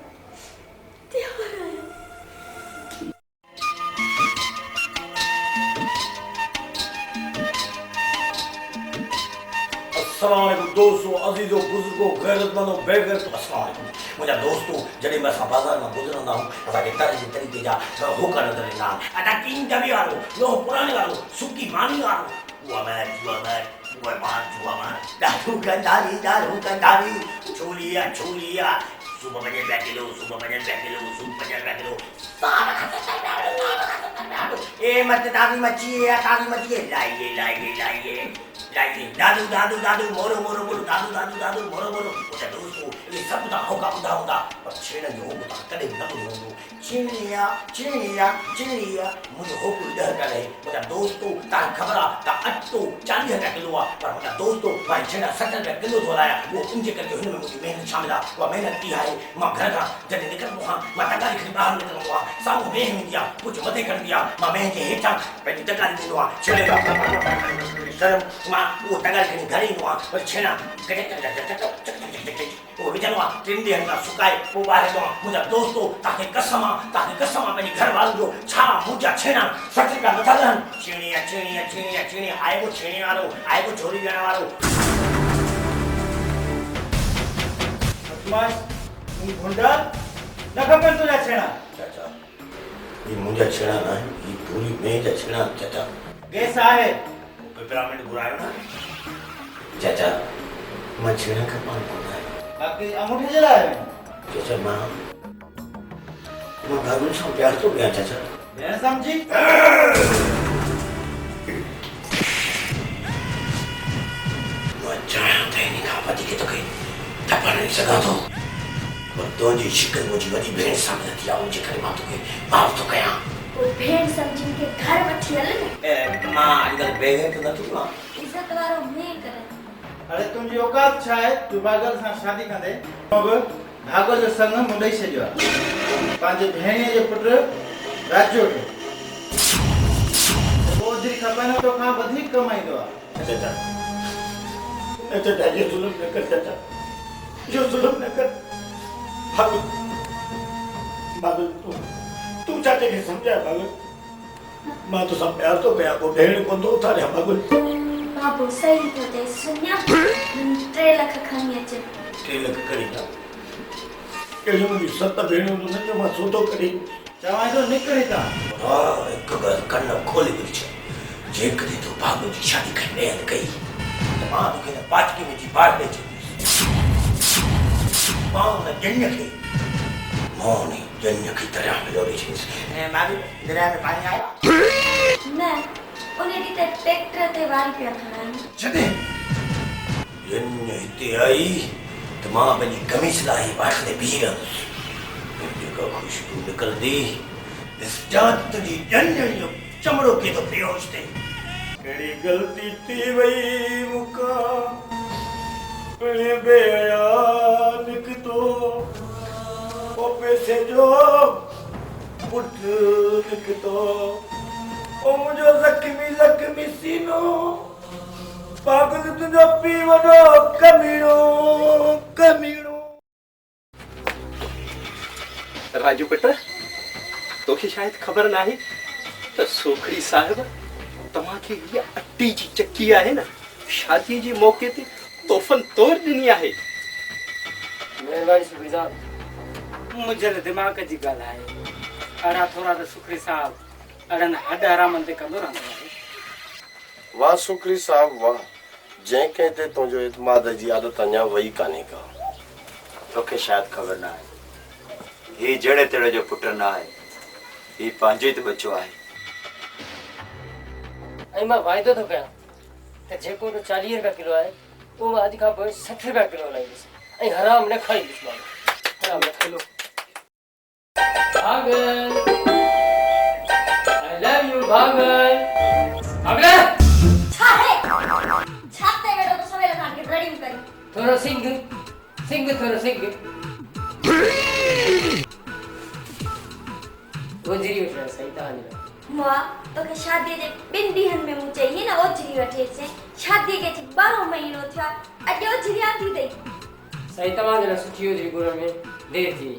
[SPEAKER 16] अस्सलाम वालेकुम दोस्तों अज़ीज़ो बुजुर्गो गैरतमंदो बेगैरतो अस्सलाम वालेकुम। मुंहिंजा दोस्तों जॾहिं बि असां बाज़ार मां गुज़रंदा आहियूं असांखे तरह जे तरीक़े जा हुक नज़र ईंदा आहिनि। अदा कीन दबी वारो लोह पुराणे वारो सुकी मानी वारो उहा ॾाढो गंदारी छोलिया सुबह बजे रुपया किलो सूप 50 रुपया किलो ए मत ताज़ी मच्छी है लाइए दादू मोरो दादू मोरो मुंहिंजा दोस्तों ये सभु तव्हां होका ॿुधा हूंदा पर छेण जो होक तव्हां कॾहिं बि न ॿुधो हूंदो। चिड़िया मुंहिंजो होक 10 रुपया रहे। मुंहिंजा दोस्तों तव्हांखे ख़बर आहे त अटो 40 रुपया किलो आहे पर मुंहिंजा दोस्तों भाई छेणा 70 रुपया किलो थो हलाया। उहो इनजे करे हिन में मुंहिंजी महिनत शामिल आहे। उहा महिनत की आहे मां घर खां जॾहिं निकिरंदो आहियां मां टकाली खणी ॿाहिरि निकिरंदो आहियां साम्हूं मेंह ईंदी आहे कुझु मथे खणंदी आहे मां मेंह जे हेठां पंहिंजी टकाली ॾींदो आहियां छेणे मां उहो टकाली खणी घर ईंदो आहियां वरी छेणा वो विझंदो आहे 3 ॾींहंनि खां सुकाए पोइ ॿाहिरि ईंदो आहे। मुंहिंजा दोस्तों तव्हांखे कसम आहे पंहिंजे घर वारनि जो छा मुंहिंजा छेणा 60 रुपया नथा ॾियनि। छेणी आहे को छेणे वारो आहे को छोरी ॾियण वारो।
[SPEAKER 6] गुंडा न खपनि तुंहिंजा छेणा।
[SPEAKER 16] चाचा ये मुंहिंजा छेणा न आहिनि ही पूरी मेंह जा छेणा चाचा।
[SPEAKER 6] गैस आहे
[SPEAKER 16] पिपरामिंट घुरायो न चाचा मां छेणा खपनि कोन आहे
[SPEAKER 6] बाक़ी अंगूठे जे लाइ
[SPEAKER 16] चाचा मां भागुनि सां प्यार थो कयां चाचा।
[SPEAKER 6] भेण सम्झी
[SPEAKER 16] मां चाहियां त हिन पति के तो के थप्पड़ नहीं सका तो और तुझी शिकल मुझी वडी भेण सामने थी आऊं जे करे मां तो के माफ तो कया
[SPEAKER 15] वो भेड़ समझी के घर वठी हल न
[SPEAKER 16] ए मां इधर बेगे तो न तू मां
[SPEAKER 15] इज्जत वारो मैं करे
[SPEAKER 6] अरे तुंहिंजी औकात छा आहे तूं भागल सां शादी कंदे भागल जो संग मूं ॾेई छॾियो आहे पंहिंजे भेणीअ जे पुटु राजू खे ओतिरी खपे न तोखां वधीक कमाईंदो आहे
[SPEAKER 16] चाचा ये जुल्म न कर चाचा जो जुल्म न कर भागल भागल तू चाचा के समझा भागल मां तो सब प्यार तो कया को भेण को तो थारे भागल
[SPEAKER 15] बाबू सही तो दे सुनिया 3 लाख खणी अचे
[SPEAKER 16] 3 लाख करी ना केजो मुझी सत भेणो तो न जो मां सोतो करी
[SPEAKER 6] चवां तो निकरी था
[SPEAKER 16] हां एक बार कन्न खोली बिच जे कदी तो भागल जी शादी करने न कई तो मां तो के पाटकी में जी बात दे मां न जन्य के मां ने जन्य की तरह मिलोड़ी छी ए मां दरिया में पानी आया
[SPEAKER 15] न उन्हें दी ट्रैक्टर ते वारी पे खणाई
[SPEAKER 16] छदे जन्य हिते आई तो मां बनी कमीज लाई बाट दे बीर जेका खुशबू निकल दी इस जात तुझी जन्य जो चमड़ो के तो बेहोश थे केड़ी गलती थी वई मुका पे आया निक तो ओ पैसे जो पुट निक तो ओ मुझो लक्ष्मी सीनो पागल तुझो पी वडो कमीनो
[SPEAKER 10] राजू पुट तोखे शायद ख़बर ना है तो सोखड़ी साहिब तव्हांखे इहा अट्टी जी चक्की आहे न शादी जे मौके ते तोहफ़न तौर ॾिनी आहे
[SPEAKER 4] महिरबानी सुखड़ी साहब मुंहिंजे दिमाग़ जी ॻाल्हि आहे अड़ा थोरा त सुखड़ी साहब अड़नि हॾ आरामनि ते कंदो रहंदो आहे
[SPEAKER 1] वाह सुखड़ी साहब वाह जंहिं कंहिं ते तुंहिंजो इतमाद जी आदत अञा वई कान्हे का
[SPEAKER 2] तोखे शायद ख़बर ना आहे ही जड़े तेड़े जो पुट ना आहे ही पंहिंजो ई त बच्चो आहे
[SPEAKER 4] ऐं मां वाइदो थो कयां त जेको त 40 रुपया किलो आहे उहो अॼु खां पोइ 60 रुपया किलो हलाईंदुसि ऐं हराम न खाईंदुसि मां हराम न खाईंदो भागल आई लव यू भागल भागल
[SPEAKER 15] छा है छाते वेडो तो सवेला खान के रेडी करी
[SPEAKER 4] थोरो सिंग थोरो सिंग ओजरी उठ सही ताने
[SPEAKER 15] मुआ तो के शादी जे 2 ॾींहनि में मुझे ही ना ओजरी वठे से शादी के 12 महीनो थिया अॼु ओजरी आती दई
[SPEAKER 4] सही तमाम जरा सुठी ओजरी गुण में देर थी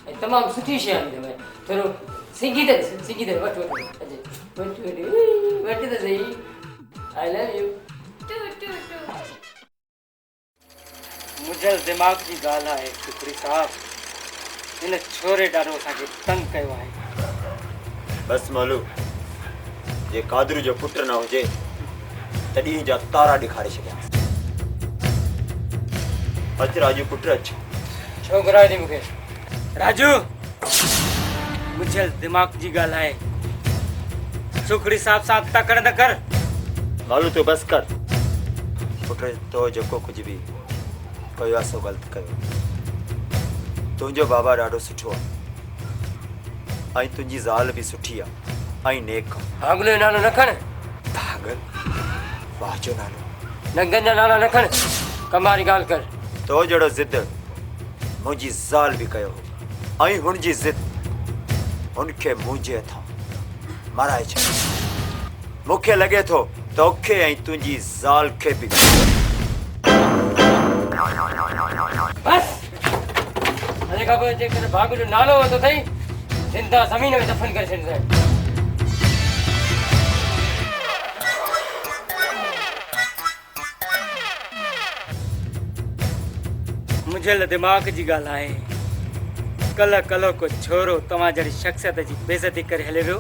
[SPEAKER 4] ऐं तमाम सुठी शइ आंदी मैं थोरो सिंगी दे वठ अजे वठ त सही आई लव यू
[SPEAKER 15] टू
[SPEAKER 4] मुझल दिमाग की ॻाल्हि आहे सुखड़ी साहब हिन छोरे ॾाढो असांखे तंग कयो आहे
[SPEAKER 2] बस मालू जे कादरू जो पुट न हुजे तॾहिं जा तारा ॾेखारे छॾिया अच राजू पुट अच
[SPEAKER 4] छो घुरायो थी मूंखे राजू मुझल दिमाग जी ॻाल्हि आहे सुखड़ी साहब सां तकड़ न कर
[SPEAKER 2] मालू तो बस कर पुट तो जेको कुछ भी कयो आहे सो ग़लति कयो तुंहिंजो बाबा ॾाढो सुठो आहे ऐं तुंहिंजी ज़ाल बि सुठी आहे ऐं नेक
[SPEAKER 4] भागल जो नालो न खण
[SPEAKER 2] भागल वाह जो नालो
[SPEAKER 4] नंगन जा नाला न खण कमारी ॻाल्हि कर
[SPEAKER 2] तो जहिड़ो ज़िद मुंहिंजी ज़ाल बि कयो ऐं हुनजी ज़िद हुनखे मुंहिंजे हथां माराए छॾ मूंखे लॻे थो तोखे ऐं तुंहिंजी ज़ाल खे बि
[SPEAKER 4] बस अॼु खां पोइ जेकॾहिं भाग जो नालो वरितो अथई जिंदा ज़मीन में दफ़न करे छॾींदा मुझल दिमाग़ जी ॻाल्हि आहे कल्ह को छोरो तव्हां जहिड़ी शख़्सियत जी बेइज़ती करे हले वियो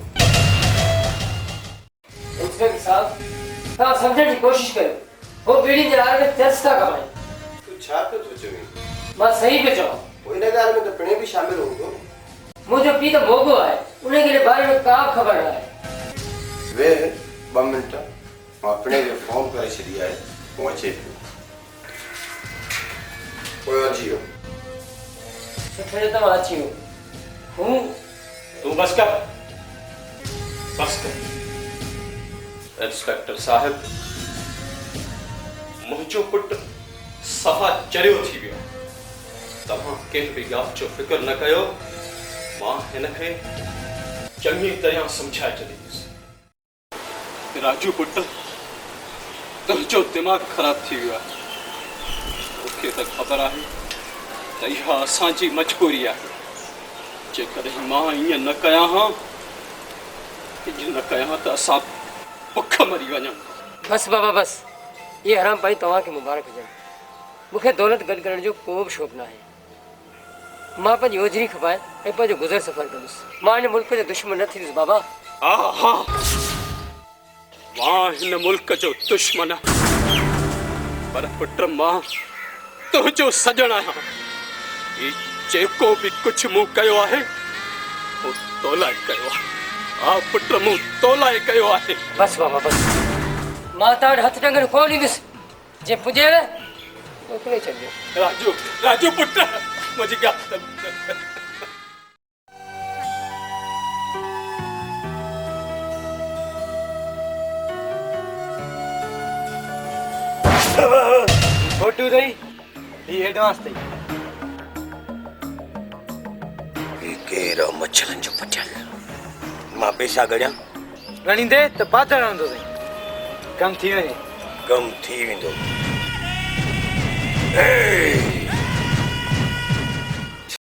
[SPEAKER 4] इंस्पेक्टर साहब तव्हां सम्झण जी कोशिशि कयो हो बीड़ी जे आड़ में चर्च था कमाए
[SPEAKER 1] तूं छा पियो थो चवीं
[SPEAKER 4] मां सही पियो चवां
[SPEAKER 1] पोइ इन ॻाल्हि में त पिणे बि शामिल हूंदो
[SPEAKER 4] मुझे पी तो मोगो है उन्हें के बारे में का खबर है
[SPEAKER 1] वे 2 मिनट मां पिणे खे फोन करे छॾी आहे वो अचे पियो पोइ अची वियो
[SPEAKER 4] सुठो जो तव्हां अची वियो हूं
[SPEAKER 14] तूं बस कर इंस्पेक्टर साहिब मुंहिंजो पुट सफ़ा चरियो थी वियो तव्हां कंहिं बि ॻाल्हि जो फिक्र न कयो मां हिनखे चङी तरह सम्झाए छॾींदुसि राजू पुट तुंहिंजो दिमाग़ ख़राब थी वियो आहे मूंखे त ख़बर आहे त इहा असांजी मजबूरी आहे जेकॾहिं मां ईअं न कयां हा ईअं न कयां त असां बुख मरी वञूं
[SPEAKER 4] बस बाबा बस ये हराम भाई तव्हांखे मुबारक हुजनि मूंखे दौलत गॾु करण जो को बि शौक़ु न आहे मां पंहिंजी ओजरी खपाए ऐं पंहिंजो गुज़र सफ़र कंदुसि मां हिन मुल्क जो दुश्मन न थींदुसि बाबा
[SPEAKER 14] हा हा मां हिन मुल्क जो दुश्मन पर पुट मां तुंहिंजो सजण आहियां ही जेको बि कुझु मूं कयो आहे उहो तो लाइ कयो आहे हा पुट मूं तो लाइ कयो आहे
[SPEAKER 4] बस बाबा बस मां तव्हां वटि हथु टंगण कोन ईंदुसि जे पुॼेव मोकिले छॾिजो
[SPEAKER 14] राजू राजू पुट मुंहिंजी ॻाल्हि
[SPEAKER 6] फोटू अथई ही एडवांस अथई
[SPEAKER 1] केरु मच्छरनि जो पचल मां पैसा गणियां
[SPEAKER 6] ॻणींदे त पातल रहंदो अथई कमु थी वञे
[SPEAKER 1] कमु थी वेंदो ए